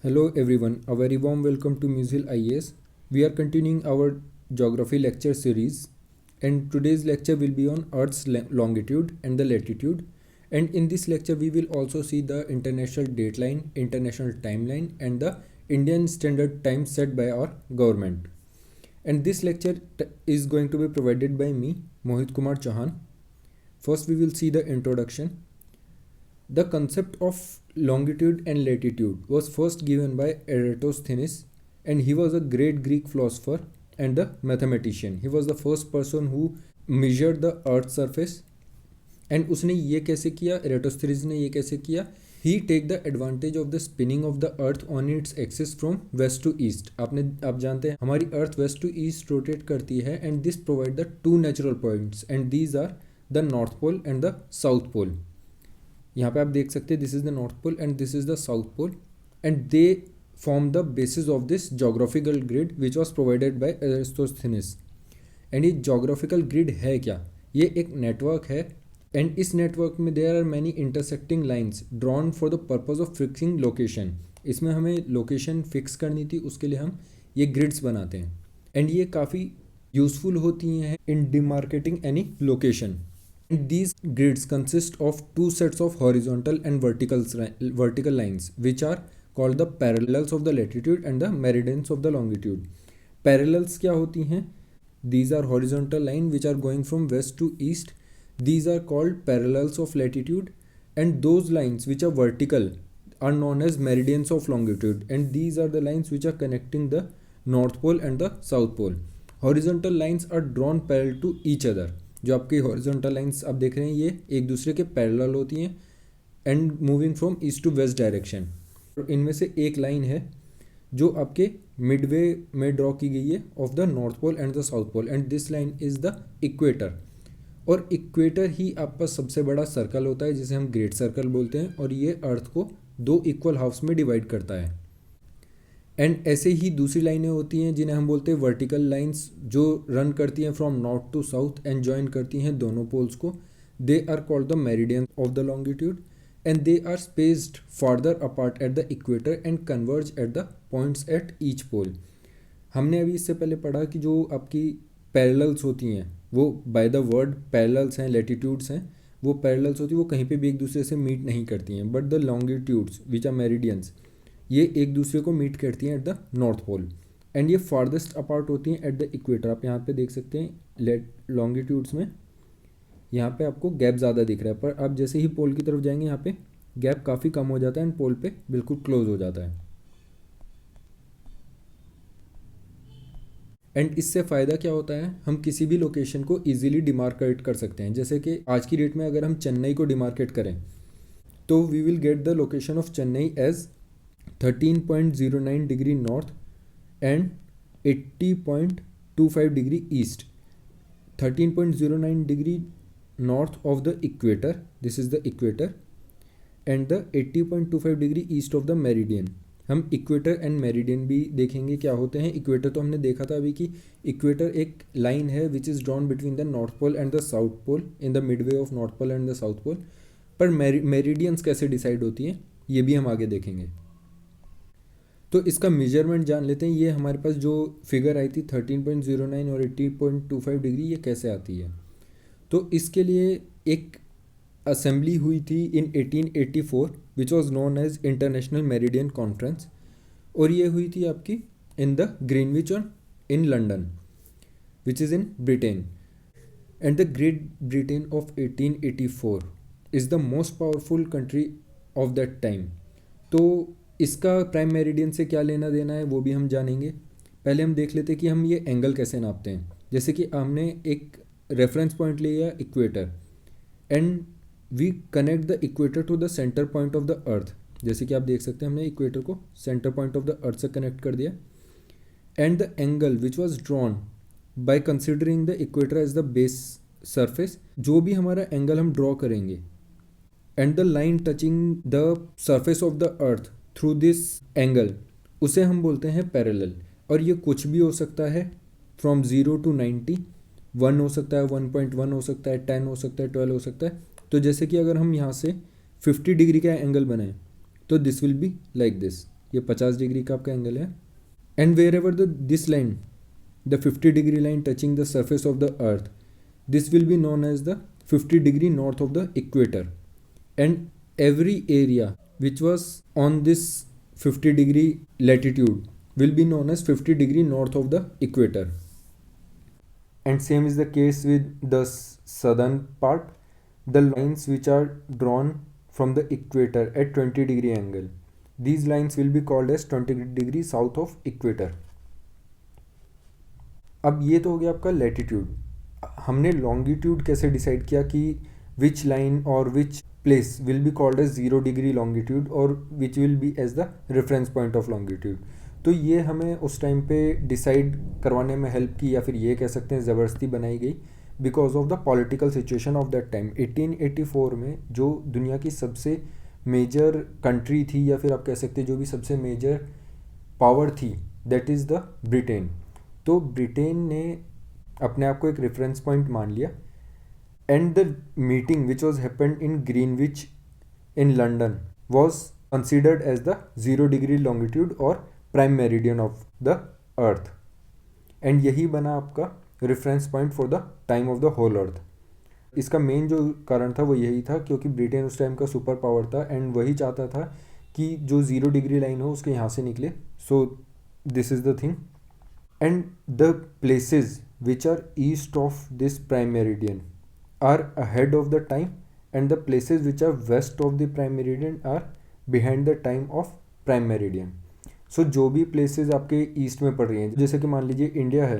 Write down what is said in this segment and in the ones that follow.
Hello everyone, a very warm welcome to Musil IAS. We are continuing our geography lecture series, and today's lecture will be on Earth's longitude and the latitude. And in this lecture we will also see the international dateline, international timeline and the Indian standard time set by our government. And this lecture is going to be provided by me, Mohit Kumar Chauhan. First we will see the introduction. The concept of longitude and latitude was first given by Eratosthenes, and he was a great Greek philosopher and a mathematician. He was the first person who measured the earth's surface. And उसने ये कैसे किया, एराटोस्थेनेस ने ये कैसे किया, he take the advantage of the spinning of the earth on its axis from west to east. आप जानते हैं हमारी earth west to east rotate करती है, and this provide the two natural points, and these are the north pole and the south pole. यहाँ पे आप देख सकते हैं this is the north pole and this is the south pole, and they form the basis of this geographical grid which was provided by Eratosthenes. And ये geographical grid है क्या, ये एक नेटवर्क है, एंड इस नेटवर्क में there are many intersecting lines drawn for the purpose of fixing location. इसमें हमें लोकेशन फिक्स करनी थी, उसके लिए हम ये ग्रिड्स बनाते हैं, एंड ये काफ़ी यूजफुल होती हैं in demarcating any location. These grids consist of two sets of horizontal and vertical lines which are called the parallels of the latitude and the meridians of the longitude. Parallels क्या होती हैं? These are horizontal line which are going from west to east. These are called parallels of latitude, and those lines which are vertical are known as meridians of longitude, and these are the lines which are connecting the north pole and the south pole. Horizontal lines are drawn parallel to each other. जो आपकी horizontal lines आप देख रहे हैं ये एक दूसरे के पैरेलल होती हैं and moving from east to west direction. इनमें से एक लाइन है जो आपके मिडवे में ड्रॉ की गई है of the north pole and the south pole, and this line is the equator. और इक्वेटर ही आपका सबसे बड़ा सर्कल होता है जिसे हम ग्रेट सर्कल बोलते हैं, और ये अर्थ को दो इक्वल हाफ्स में डिवाइड करता है. एंड ऐसे ही दूसरी लाइनें होती हैं जिन्हें हम बोलते हैं वर्टिकल लाइंस, जो रन करती हैं from north to south and join करती हैं दोनों पोल्स को. They are called the meridian of the longitude, and they are spaced farther apart at the equator and converge at the points at each pole. हमने अभी इससे पहले पढ़ा कि जो आपकी पैरेलल्स होती हैं वो बाय द वर्ड पैरेलल्स हैं, लैटिट्यूड्स हैं, वो पैरेलल्स होती हैं वो कहीं पे भी एक दूसरे से मीट नहीं करती हैं, but the longitudes which are meridians ये एक दूसरे को मीट करती हैं at the north pole, and ये फार्देस्ट अपार्ट होती हैं एट द इक्वेटर. आप यहाँ पे देख सकते हैं लॉन्गिट्यूड्स में यहाँ पे आपको गैप ज़्यादा दिख रहा है, पर आप जैसे ही पोल की तरफ जाएंगे यहाँ पे गैप काफ़ी कम हो जाता है एंड पोल पे बिल्कुल क्लोज हो जाता है. एंड इससे फ़ायदा क्या होता है, हम किसी भी लोकेशन को ईजिली डिमार्केट कर सकते हैं. जैसे कि आज की डेट में अगर हम चेन्नई को डिमार्केट करें तो we will get the location of Chennai as 13.09 degree north and 80.25 degree east. 13.09 degree north of the equator, this is the equator, and the 80.25 degree east of the meridian. हम इक्वेटर एंड मेरिडियन भी देखेंगे क्या होते हैं. Equator तो हमने देखा था अभी कि इक्वेटर एक लाइन है which is drawn between the north pole and the south Pole in the midway of North pole and the south Pole. पर मेरिडियंस कैसे डिसाइड होती हैं ये भी हम आगे देखेंगे. तो इसका मेजरमेंट जान लेते हैं. ये हमारे पास जो फिगर आई थी 13.09 और 80.25 डिग्री, ये कैसे आती है. तो इसके लिए एक असेंबली हुई थी in 1884 which was known as International Meridian Conference, और ये हुई थी आपकी इन द ग्रीनविच और in London which is in Britain. And the Great Britain of 1884 is the most powerful country of that time. तो इसका प्राइम मेरिडियन से क्या लेना देना है वो भी हम जानेंगे. पहले हम देख लेते हैं कि हम ये एंगल कैसे नापते हैं. जैसे कि हमने एक रेफरेंस पॉइंट लिया equator, and we connect the equator to the centre point of the earth. जैसे कि आप देख सकते हैं हमने इक्वेटर को centre point of the earth से कनेक्ट कर दिया, and the angle which was drawn by considering the equator as the base surface, जो भी हमारा एंगल हम ड्रॉ करेंगे, and the line touching the surface of the earth through this angle, उसे हम बोलते हैं पैरेलल. और ये कुछ भी हो सकता है फ्रॉम 0 to 90, 1 हो सकता है, 1.1 हो सकता है, 10 हो सकता है, 12 हो सकता है. तो जैसे कि अगर हम यहाँ से 50 डिग्री का एंगल बनाएं तो this will be like this. ये 50 डिग्री का आपका एंगल है। And wherever this line, the 50 degree line touching the surface of the earth, this will be known as the 50 degree north of the equator, and every area which was on this 50 degree latitude will be known as 50 degree north of the equator. And same is the case with the southern part. The lines which are drawn from the equator at 20 degree angle, these lines will be called as 20 degree south of equator. अब ये तो हो गया आपका latitude. हमने longitude कैसे decide किया कि which line or which place will be called as 0 degree longitude or which will be as the reference point of longitude. तो ये हमें उस टाइम पे डिसाइड करवाने में हेल्प की, या फिर ये कह सकते हैं ज़बरदस्ती बनाई गई, because of the political situation of that time. 1884 में जो दुनिया की सबसे मेजर कंट्री थी, या फिर आप कह सकते हैं जो भी सबसे मेजर पावर थी, दैट इज़ द ब्रिटेन। तो ब्रिटेन ने अपने आप को एक रेफरेंस पॉइंट मान लिया, and the meeting which was happened in Greenwich in London was considered as the 0 degree longitude or prime meridian of the earth, and यही बना आपका reference point for the time of the whole earth. इसका main जो कारण था वो यही था, क्योंकि ब्रिटेन उस टाइम का सुपर पावर था, एंड वही चाहता था कि जो 0 डिग्री लाइन हो उसके यहाँ से निकले। So this is the thing. And the places which are east of this prime meridian are ahead of the time, and the places which are west of the prime meridian are behind the time of prime meridian. So जो भी places आपके east में पड़ रही हैं, जैसे कि मान लीजिए इंडिया है,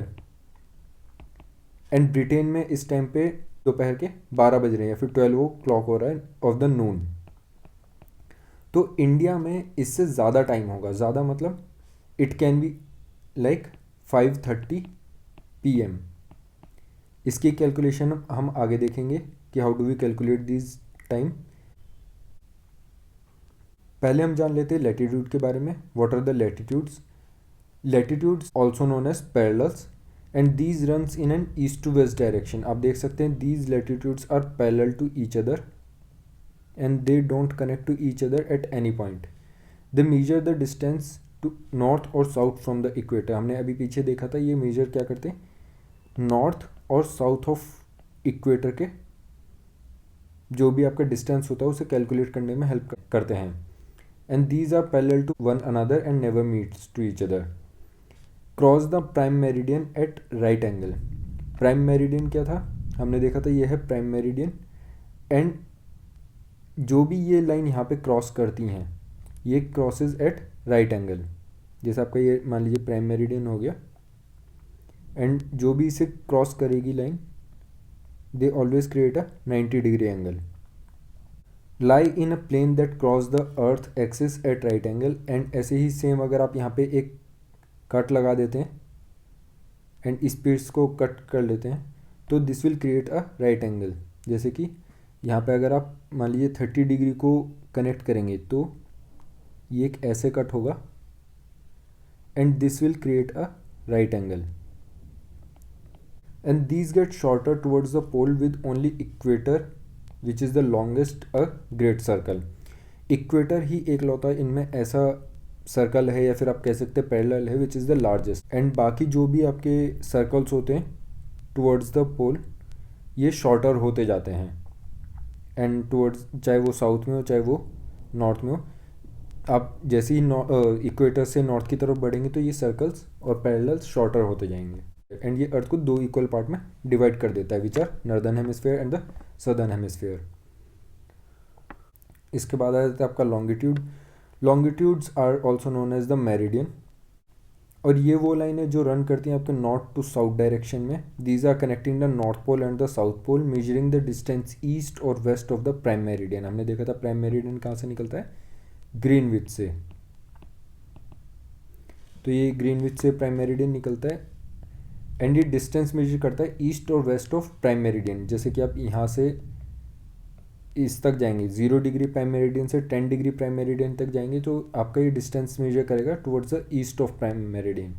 एंड ब्रिटेन में इस टाइम पे दोपहर के 12 बज रहे हैं, या फिर 12 o'clock हो रहा है ऑफ द नून, तो इंडिया में इससे ज़्यादा टाइम होगा। ज़्यादा मतलब it can be like 5:30 PM। इसकी कैलकुलेशन हम आगे देखेंगे कि how do we calculate this time. पहले हम जान लेते हैं लैटिट्यूड के बारे में। What are the latitudes? Latitudes also known as parallels, and these runs in an east to west direction. आप देख सकते हैं these latitudes are parallel to each other and they don't connect to each other at any point. They measure the distance to north और south from the equator. हमने अभी पीछे देखा था ये मेजर क्या करते हैं, नॉर्थ और साउथ ऑफ इक्वेटर के जो भी आपका डिस्टेंस होता है उसे कैलकुलेट करने में हेल्प करते हैं। And these are parallel to one another and never meets to each other. Cross the prime meridian at right angle. Prime meridian क्या था, हमने देखा था ये है प्राइम मेरिडियन, एंड जो भी ये लाइन यहाँ पे क्रॉस करती हैं ये क्रॉसेज एट राइट एंगल। जैसे आपका ये मान लीजिए प्राइम मेरिडियन हो गया, एंड जो भी इसे क्रॉस करेगी line they always create a 90 degree angle. Lie in a plane that cross the earth axis at right angle. And ऐसे ही सेम अगर आप यहाँ पे एक कट लगा देते हैं एंड इस पीस को कट कर लेते हैं तो this will create a right angle. जैसे कि यहाँ पे अगर आप मान लीजिए 30 डिग्री को कनेक्ट करेंगे तो ये एक ऐसे कट होगा, and this will create a right angle, and these get shorter towards the pole with only equator which is the longest a great circle. Equator ही एक लौता इनमें ऐसा सर्कल है, या फिर आप कह सकते हैं पैरेलल है, which is the largest. And बाकी जो भी आपके सर्कल्स होते हैं टुवर्ड्स द पोल ये शॉर्टर होते जाते हैं, एंड टुवर्ड्स चाहे वो साउथ में हो चाहे वो नॉर्थ में हो, आप जैसे ही इक्वेटर से नॉर्थ की तरफ बढ़ेंगे तो ये सर्कल्स और पैरेलल्स शॉर्टर होते जाएंगे, एंड ये अर्थ को 2 इक्वल पार्ट में डिवाइड कर देता है, which are northern hemisphere and the southern hemisphere. इसके बाद आ जाता है आपका longitude. Longitudes are also known as the meridian, और ये वो लाइन है जो रन करती हैं आपके नॉर्थ टू साउथ डायरेक्शन में। These are connecting the north pole and the south pole, measuring the distance east or west of the prime meridian. हमने देखा था प्राइम मेरिडियन कहाँ से निकलता है, ग्रीनविच से। तो ये ग्रीनविच से प्राइम मेरिडियन निकलता है, एंड ये डिस्टेंस मेजर करता है east or west of prime meridian. जैसे कि आप यहाँ से इस तक जाएंगे 0 डिग्री प्राइम मेरिडियन से 10 डिग्री प्राइम मेरिडियन तक जाएंगे तो आपका ये डिस्टेंस मेजर करेगा towards the east of prime meridian.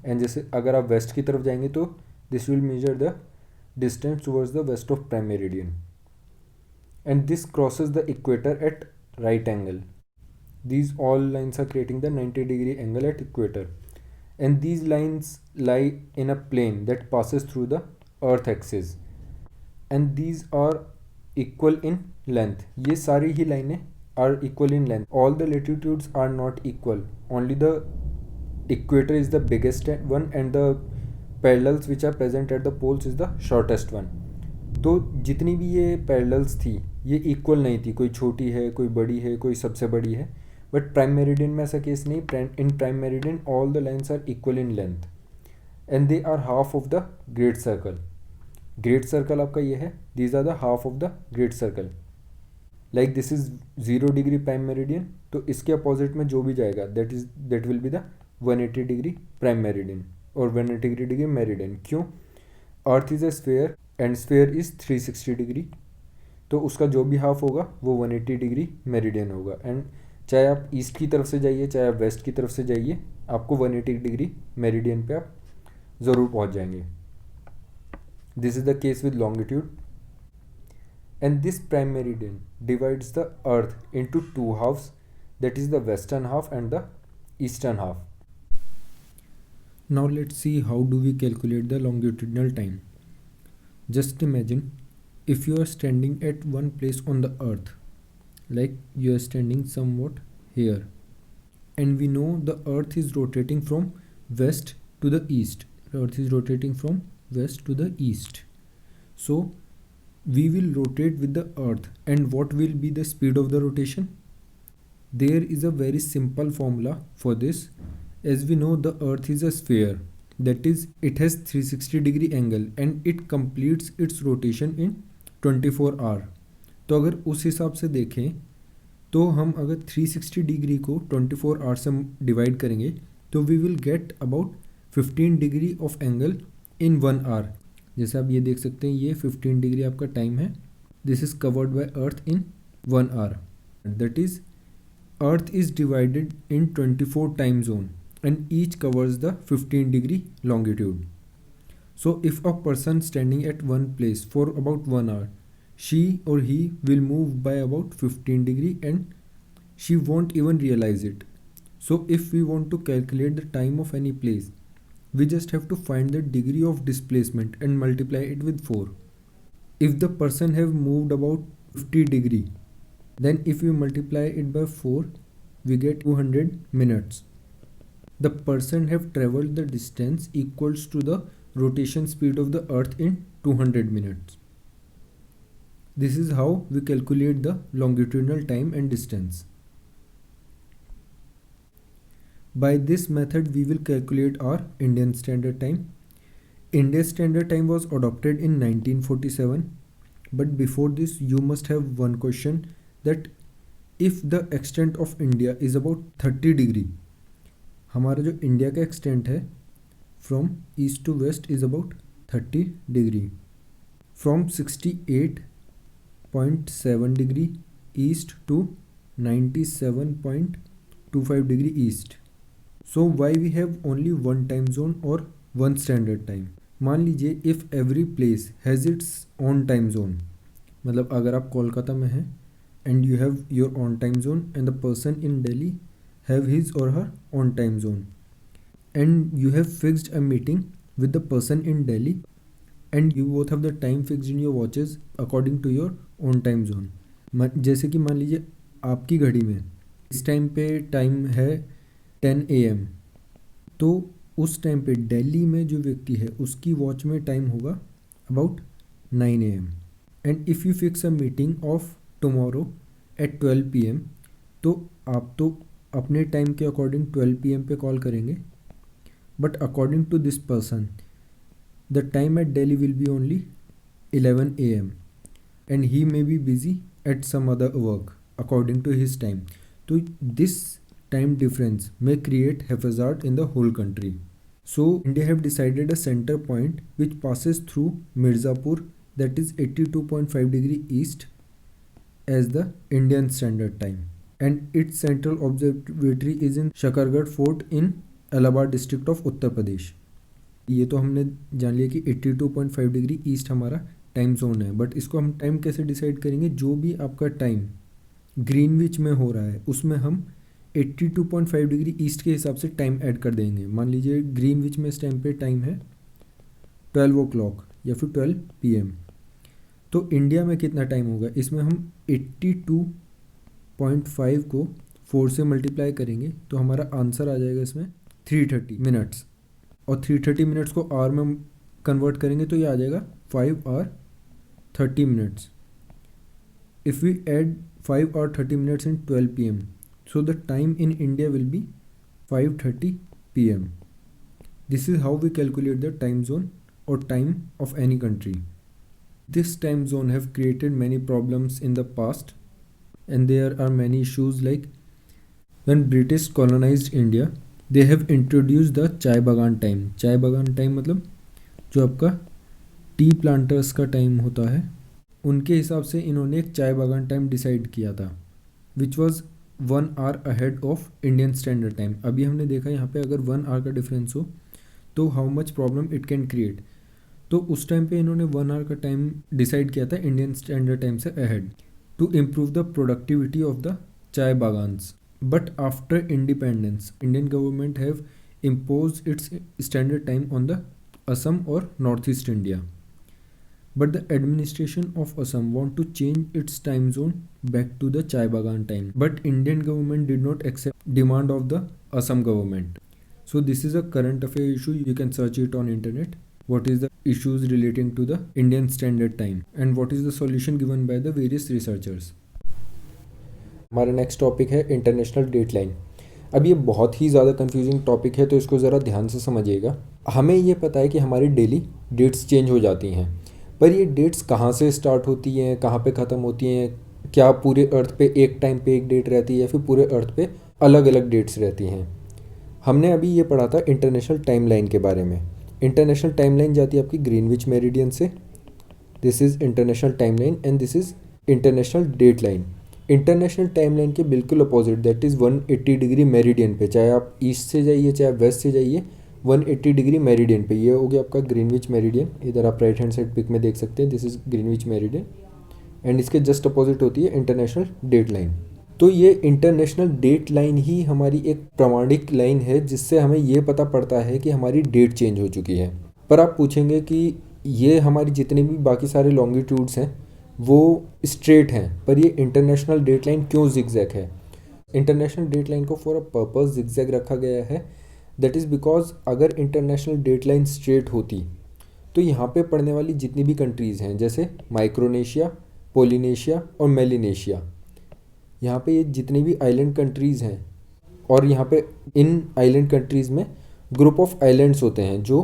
And जैसे अगर आप वेस्ट की तरफ जाएंगे तो this will measure the distance towards the west of prime meridian, and this crosses the equator at right angle. These all lines are creating the 90-degree angle at equator, and these lines lie in a plane that passes through the earth axis, and these are equal in length. ये सारी ही लाइनें are equal in length. All the latitudes are not equal. Only the equator is the biggest one, and the parallels which are present at the poles is the shortest one. तो जितनी भी ये parallels थी ये equal नहीं थी, कोई छोटी है, कोई बड़ी है, कोई सबसे बड़ी है. बट प्राइम मेरिडियन में ऐसा केस नहीं. In prime meridian all the lines are equal in length and they are half of the great circle. Great circle आपका ये है, these are the half of the great circle. Like this is 0 degree prime meridian, तो इसके opposite में जो भी जाएगा that will be the 180 degree prime meridian और 180 डिग्री मेरिडियन. क्यों? Earth is a sphere and sphere is 360 degree, तो उसका जो भी हाफ होगा वो 180 डिग्री मेरिडियन होगा. एंड चाहे आप ईस्ट की तरफ से जाइए चाहे आप वेस्ट की तरफ से जाइए, आपको 180 डिग्री मेरिडियन पे आप ज़रूर पहुंच जाएंगे. This is the case with longitude. And this prime meridian divides the earth into two halfs, that is the western half and the eastern half. Now let's see how do we calculate the longitudinal time. Just imagine if you are standing at one place on the earth, like you are standing somewhat here, and we know the earth is rotating from west to the east. The earth is rotating from west to the east. So we will rotate with the earth, and what will be the speed of the rotation? There is a very simple formula for this. As we know, the earth is a sphere, that is it has 360 degree angle and it completes its rotation in 24 hour. तो अगर उस हिसाब से देखें तो हम अगर 360 degree को 24 आवर से डिवाइड करेंगे तो we will get about 15 degree of angle in 1 hour. जैसे आप ये देख सकते हैं, ये 15 डिग्री आपका टाइम है. This is covered by earth in 1 hour. That is earth is divided in 24 time zone and each covers the 15 degree longitude. So if a person standing at one place for about 1 hour, she or he will move by about 15 degree and she won't even realize it. So if we want to calculate the time of any place, we just have to find the degree of displacement and multiply it with 4. If the person have moved about 50 degree, then if we multiply it by 4, we get 200 minutes. The person have traveled the distance equals to the rotation speed of the earth in 200 minutes. This is how we calculate the longitudinal time and distance. By this method we will calculate our Indian Standard Time. Indian Standard Time was adopted in 1947, but before this you must have one question, that if the extent of India is about 30 degree, हमारा जो India का extent है from east to west is about 30 degree, from 68.7 degree east to 97.25 degree east. So why we have only one time zone और one standard time. मान लीजिए if every place has its own time zone, मतलब अगर आप कोलकाता में हैं and you have your own time zone and the person in Delhi have his or her own time zone, and you have fixed a meeting with the person in Delhi and you both have the time fixed in your watches according to your own time zone. जैसे कि मान लीजिए आपकी घड़ी में इस time पे time है 10 AM, तो उस टाइम पे दिल्ली में जो व्यक्ति है उसकी वॉच में टाइम होगा about 9 AM. And if you fix a meeting of tomorrow at 12 PM, तो आप तो अपने टाइम के अकॉर्डिंग 12 PM पे कॉल करेंगे, but according to this person the time at Delhi will be only 11 AM and he may be busy at some other work according to his time. तो this time difference may create haphazard in the whole country. So India have decided a center point which passes through Mirzapur, that is 82.5 degree east, as the Indian Standard Time. And its central observatory is in Shakargarh Fort in Allahabad district of Uttar Pradesh. ये तो हमने जान लिया कि 82.5 degree east हमारा time zone है, but इसको हम टाइम कैसे डिसाइड करेंगे? जो भी आपका टाइम ग्रीनविच में हो रहा है उसमें हम 82.5 डिग्री ईस्ट के हिसाब से टाइम ऐड कर देंगे। मान लीजिए ग्रीनविच में इस टाइम पे टाइम है 12 o'clock या फिर 12 PM। तो इंडिया में कितना टाइम होगा, इसमें हम 82.5 को 4 से मल्टीप्लाई करेंगे तो हमारा आंसर आ जाएगा इसमें 330 मिनट्स। और 330 मिनट्स को आवर में कन्वर्ट करेंगे तो ये आ जाएगा 5 hour 30 minutes। If we add 5 hour 30 minutes in 12 PM, so the time in India will be 5:30 PM. This is how we calculate the time zone or time of any country. This time zone have created many problems in the past, and there are many issues like when British colonized India, they have introduced the चाय बागान time. चाय बागान time मतलब जो आपका T planters का time होता है, उनके हिसाब से इन्होंने एक चाय बागान टाइम डिसाइड किया था which was 1 hour ahead of Indian standard time. अभी हमने देखा यहाँ पे अगर 1 hour का डिफरेंस हो तो how much problem it can create. तो उस टाइम पे इन्होंने 1 hour का टाइम डिसाइड किया था इंडियन स्टैंडर्ड टाइम से ahead to improve the productivity of the chai बागान्स। But after independence Indian government have impose its standard time on the Assam or Northeast India. But the administration of Assam want to change its time zone back to the Chai Bagan time. But Indian government did not accept demand of the Assam government. So this is a current affair issue. You can search it on internet. What is the issues relating to the Indian Standard Time and what is the solution given by the various researchers. हमारा next topic है international date line. अब ये बहुत ही ज़्यादा confusing topic है तो इसको ज़रा ध्यान से समझिएगा। हमें ये पता है कि हमारी डेली डेट्स चेंज हो जाती हैं, पर ये डेट्स कहाँ से स्टार्ट होती हैं, कहाँ पे ख़त्म होती हैं, क्या पूरे अर्थ पे एक टाइम पे एक डेट रहती है या फिर पूरे अर्थ पे अलग अलग डेट्स रहती हैं। हमने अभी ये पढ़ा था इंटरनेशनल टाइम लाइन के बारे में। इंटरनेशनल टाइम लाइन जाती है आपकी ग्रीनविच मेरिडियन से। This is international time line and this is international date line. International time line के बिल्कुल opposite that is 180 degree meridian पे, चाहे आप ईस्ट से जाइए चाहे आप वेस्ट से जाइए, 180 डिग्री मेरिडियन पे। ये हो गया आपका ग्रीनविच मेरिडियन। इधर आप राइट हैंड साइड पिक में देख सकते हैं, this is Greenwich meridian and इसके जस्ट अपोजिट होती है इंटरनेशनल डेट लाइन। तो ये इंटरनेशनल डेट लाइन ही हमारी एक प्रामाणिक लाइन है जिससे हमें ये पता पड़ता है कि हमारी डेट चेंज हो चुकी है। पर आप पूछेंगे कि ये हमारी जितने भी बाकी सारे लॉन्गिट्यूड्स हैं वो स्ट्रेट हैं, पर ये इंटरनेशनल डेट लाइन क्यों जिगजैग है। इंटरनेशनल डेट लाइन को फॉर अ पर्पस जिगजैग रखा गया है। दैट इज़ बिकॉज अगर इंटरनेशनल डेट लाइन स्ट्रेट होती तो यहाँ पे पढ़ने वाली जितनी भी कंट्रीज़ हैं जैसे माइक्रोनेशिया, पोलिनेशिया और मेलिनेशिया, यहाँ पे ये जितनी भी आइलैंड कंट्रीज़ हैं और यहाँ पे इन आइलैंड कंट्रीज़ में ग्रुप ऑफ आइलैंड्स होते हैं जो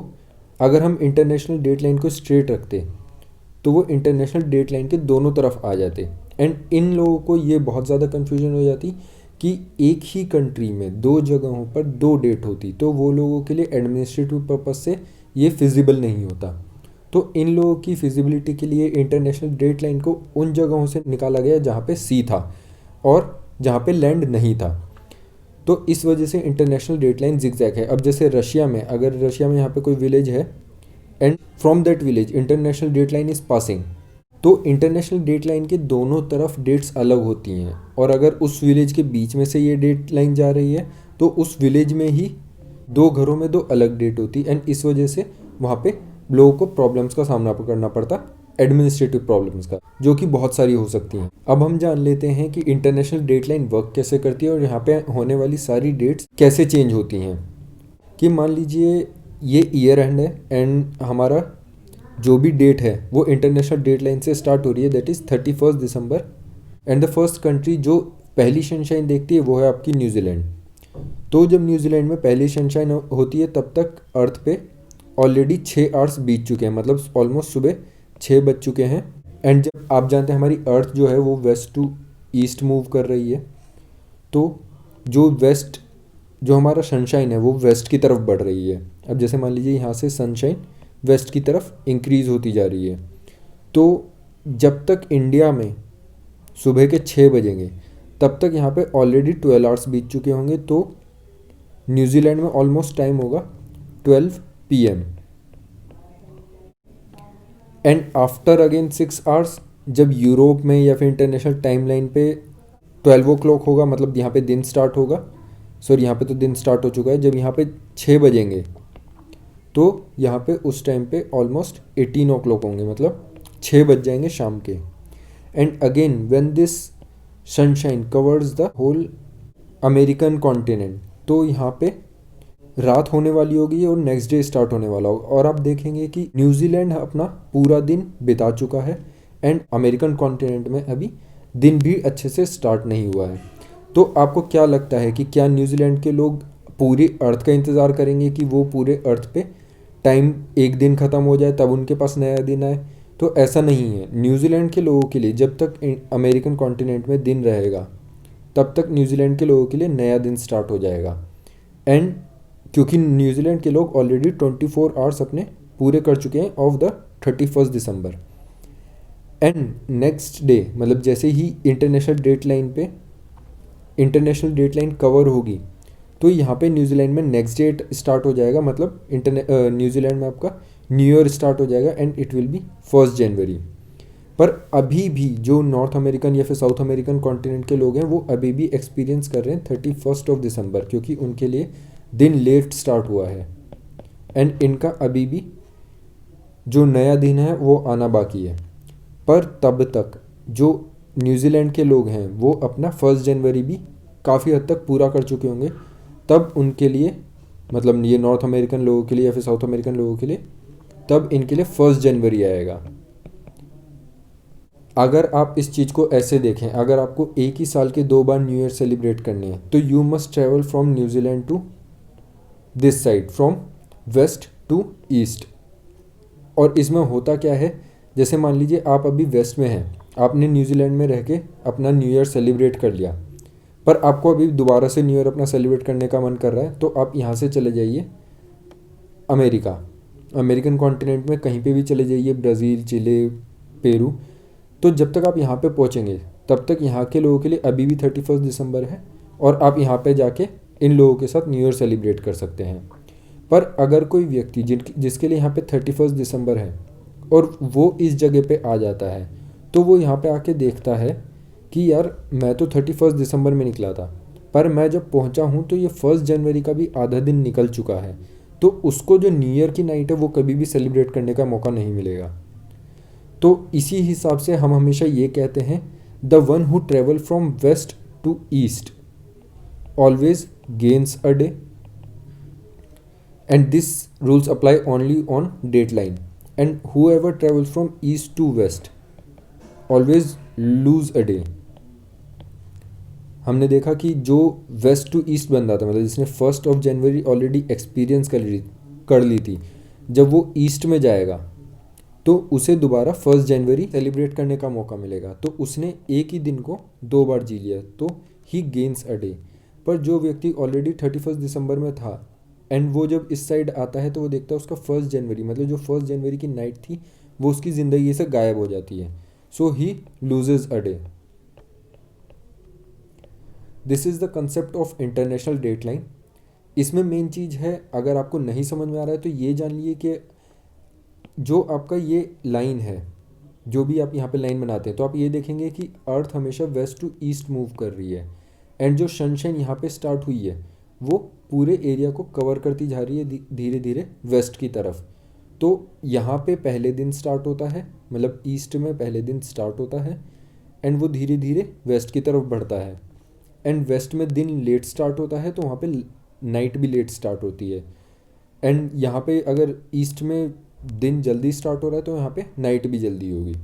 अगर हम इंटरनेशनल डेट लाइन को स्ट्रेट रखते तो वो इंटरनेशनल डेट लाइन के दोनों तरफ आ जाते। एंड इन लोगों को ये बहुत ज़्यादा कन्फ्यूजन हो जाती कि एक ही कंट्री में दो जगहों पर दो डेट होती, तो वो लोगों के लिए एडमिनिस्ट्रेटिव पर्पस से ये फिजिबल नहीं होता। तो इन लोगों की फिजिबिलिटी के लिए इंटरनेशनल डेट लाइन को उन जगहों से निकाला गया जहाँ पे सी था और जहाँ पे लैंड नहीं था। तो इस वजह से इंटरनेशनल डेट लाइन जिगजैग है। अब जैसे रशिया में, अगर रशिया में यहाँ पे कोई विलेज है and from that village international date line is passing, तो इंटरनेशनल डेट लाइन के दोनों तरफ डेट्स अलग होती हैं। और अगर उस विलेज के बीच में से ये डेट लाइन जा रही है तो उस विलेज में ही दो घरों में दो अलग डेट होती एंड इस वजह से वहाँ पे लोगों को प्रॉब्लम्स का सामना करना पड़ता, एडमिनिस्ट्रेटिव प्रॉब्लम्स का, जो कि बहुत सारी हो सकती हैं। अब हम जान लेते हैं कि इंटरनेशनल डेट लाइन वर्क कैसे करती है और यहाँ पे होने वाली सारी डेट्स कैसे चेंज होती हैं। कि मान लीजिए ये ईयर एंड है एंड हमारा जो भी डेट है वो इंटरनेशनल डेट लाइन से स्टार्ट हो रही है, that is 31 December. And the first country जो पहली सनशाइन देखती है वो है आपकी न्यूजीलैंड। तो जब न्यूजीलैंड में पहली सनशाइन होती है तब तक अर्थ पे ऑलरेडी 6 आवर्स बीत चुके हैं, मतलब ऑलमोस्ट सुबह 6 बज चुके हैं। एंड जब आप जानते हैं हमारी अर्थ जो है वो वेस्ट टू ईस्ट मूव कर रही है, तो जो वेस्ट जो हमारा सनशाइन है वो वेस्ट की तरफ बढ़ रही है। अब जैसे मान लीजिए यहाँ से सनशाइन वेस्ट की तरफ इंक्रीज़ होती जा रही है, तो जब तक इंडिया में सुबह के 6 बजेंगे तब तक यहाँ पे ऑलरेडी 12 आवर्स बीत चुके होंगे। तो न्यूजीलैंड में ऑलमोस्ट टाइम होगा 12 PM। And after again 6 hours जब यूरोप में या फिर इंटरनेशनल टाइम लाइन पे 12 o'clock होगा, मतलब यहाँ पे दिन स्टार्ट होगा, सॉरी यहाँ पे तो दिन स्टार्ट हो चुका है, जब यहाँ पे 6 बजेंगे तो यहाँ पे उस टाइम पे ऑलमोस्ट 18 ओ क्लॉक होंगे, मतलब 6 बज जाएंगे शाम के। And again when this sunshine covers the whole American continent, तो यहाँ पे रात होने वाली होगी और नेक्स्ट डे स्टार्ट होने वाला होगा। और आप देखेंगे कि न्यूजीलैंड अपना पूरा दिन बिता चुका है एंड अमेरिकन कॉन्टिनेंट में अभी दिन भी अच्छे से स्टार्ट नहीं हुआ है। तो आपको क्या लगता है कि क्या न्यूजीलैंड के लोग पूरी अर्थ का इंतज़ार करेंगे कि वो पूरे अर्थ पे टाइम एक दिन ख़त्म हो जाए तब उनके पास नया दिन आए? तो ऐसा नहीं है। न्यूजीलैंड के लोगों के लिए जब तक अमेरिकन कॉन्टिनेंट में दिन रहेगा तब तक न्यूजीलैंड के लोगों के लिए नया दिन स्टार्ट हो जाएगा। एंड क्योंकि न्यूजीलैंड के लोग ऑलरेडी 24 आवर्स अपने पूरे कर चुके हैं of the 31 December. And next day मतलब जैसे ही इंटरनेशनल डेट लाइन कवर होगी तो यहाँ पे न्यूजीलैंड में नेक्स्ट डेट स्टार्ट हो जाएगा, मतलब न्यूजीलैंड में आपका न्यू ईयर स्टार्ट हो जाएगा एंड इट विल बी 1 जनवरी। पर अभी भी जो नॉर्थ अमेरिकन या फिर साउथ अमेरिकन कॉन्टिनेंट के लोग हैं वो अभी भी एक्सपीरियंस कर रहे हैं 31 दिसंबर, क्योंकि उनके लिए दिन लेट स्टार्ट हुआ है एंड इनका अभी भी जो नया दिन है वो आना बाकी है। पर तब तक जो न्यूजीलैंड के लोग हैं वो अपना 1 जनवरी भी काफ़ी हद तक पूरा कर चुके होंगे, तब उनके लिए मतलब ये नॉर्थ अमेरिकन लोगों के लिए या फिर साउथ अमेरिकन लोगों के लिए तब इनके लिए 1 जनवरी आएगा। अगर आप इस चीज़ को ऐसे देखें, अगर आपको एक ही साल के 2 बार न्यू ईयर सेलिब्रेट करने हैं तो you must travel from New Zealand to this side, from west to east. और इसमें होता क्या है, जैसे मान लीजिए आप अभी वेस्ट में हैं, आपने न्यूजीलैंड में रह के अपना न्यू ईयर सेलिब्रेट कर लिया, पर आपको अभी दोबारा से न्यू ईयर अपना सेलिब्रेट करने का मन कर रहा है तो आप यहाँ से चले जाइए अमेरिकन कॉन्टिनेंट में कहीं पे भी चले जाइए, ब्राज़ील, चिले, पेरू। तो जब तक आप यहाँ पे पहुँचेंगे तब तक यहाँ के लोगों के लिए अभी भी 31 दिसंबर है और आप यहाँ पे जाके इन लोगों के साथ न्यू ईयर सेलिब्रेट कर सकते हैं। पर अगर कोई व्यक्ति जिसके लिए यहाँ पे 31 दिसंबर है और वो इस जगह पे आ जाता है तो वो यहाँ पे आके देखता है कि यार मैं तो 31 दिसंबर में निकला था, पर मैं जब पहुँचा हूँ तो ये 1 जनवरी का भी आधा दिन निकल चुका है, तो उसको जो न्यू ईयर की नाइट है वो कभी भी सेलिब्रेट करने का मौका नहीं मिलेगा। तो इसी हिसाब से हम हमेशा ये कहते हैं the one who travel from west to east always gains a day, and this rules apply only on date line, and whoever travels from east to west always lose a day। हमने देखा कि जो waste to east बन रहा था, मतलब जिसने 1 जनवरी already experience कर ली थी, जब वो ईस्ट में जाएगा तो उसे दोबारा 1 जनवरी सेलिब्रेट करने का मौका मिलेगा। तो उसने एक ही दिन को 2 बार जी लिया, तो ही गेन्स अ डे। पर जो व्यक्ति ऑलरेडी 31 दिसंबर में था एंड वो जब इस साइड आता है तो वो देखता है उसका 1 जनवरी, मतलब जो 1 जनवरी की नाइट थी वो उसकी ज़िंदगी से गायब हो जाती है। So he loses a day. This is the concept of international date line. इसमें मेन चीज़ है, अगर आपको नहीं समझ में आ रहा है तो ये जान लिए कि जो आपका ये लाइन है, जो भी आप यहाँ पे लाइन बनाते हैं, तो आप ये देखेंगे कि अर्थ हमेशा वेस्ट टू ईस्ट मूव कर रही है एंड जो सनशाइन यहाँ पे स्टार्ट हुई है वो पूरे एरिया को कवर करती जा रही है धीरे धीरे वेस्ट की तरफ। तो यहाँ पे पहले दिन स्टार्ट होता है, मतलब ईस्ट में पहले दिन स्टार्ट होता है एंड वो धीरे धीरे वेस्ट की तरफ बढ़ता है, एंड वेस्ट में दिन लेट स्टार्ट होता है तो वहाँ पे नाइट भी लेट स्टार्ट होती है, एंड यहाँ पे अगर ईस्ट में दिन जल्दी स्टार्ट हो रहा है तो यहाँ पे नाइट भी जल्दी होगी।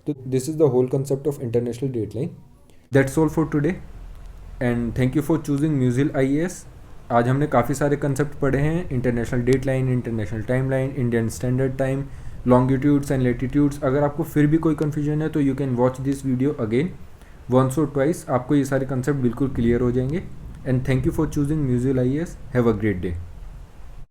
तो this is the whole concept of international date line. That's all for today and thank you for choosing Musil IAS। आज हमने काफ़ी सारे कंसेप्ट पढ़े हैं, international date line, international time line, Indian standard time, longitudes and latitudes. अगर आपको फिर भी कोई कन्फ्यूजन है तो you can watch this video again once or twice, आपको ये सारे कंसेप्ट बिल्कुल क्लियर हो जाएंगे। And thank you for choosing Musil IAS। Have a great day.